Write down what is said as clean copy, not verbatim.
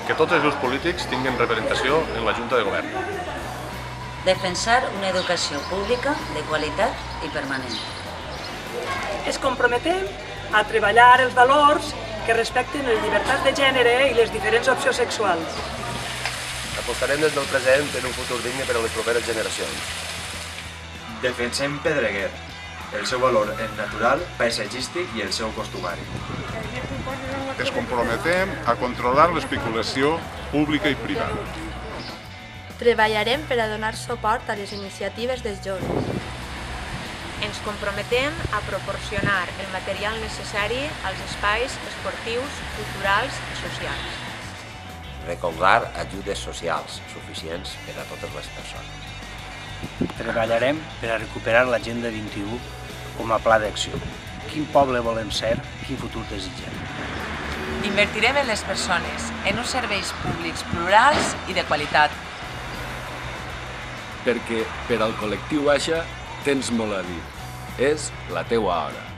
que tots els grups polítics tinguin representació en la Junta de Govern. Defensar una educació pública de qualitat i permanent. Ens comprometem a treballar els valors que respecten les llibertats de gènere i les diferents opcions sexuals. Apostarem des del present per un futur digne per a les properes generacions. Defensem Pedreguer, el seu valor natural, paisatgístic i el seu costumari. Ens comprometem a controlar l'especulació pública i privada. Treballarem per a donar suport a les iniciatives dels joves. Ens comprometem a proporcionar el material necessari als espais esportius, culturals i socials. Recolzar ajudes socials suficients per a totes les persones. Treballarem per a recuperar l'Agenda 21 com a pla d'acció. Quin poble volem ser, quin futur desitgem. Invertirem en les persones, en uns serveis públics plurals i de qualitat. Perquè per al col·lectiu Baixa tens molt a dir. És la teua hora.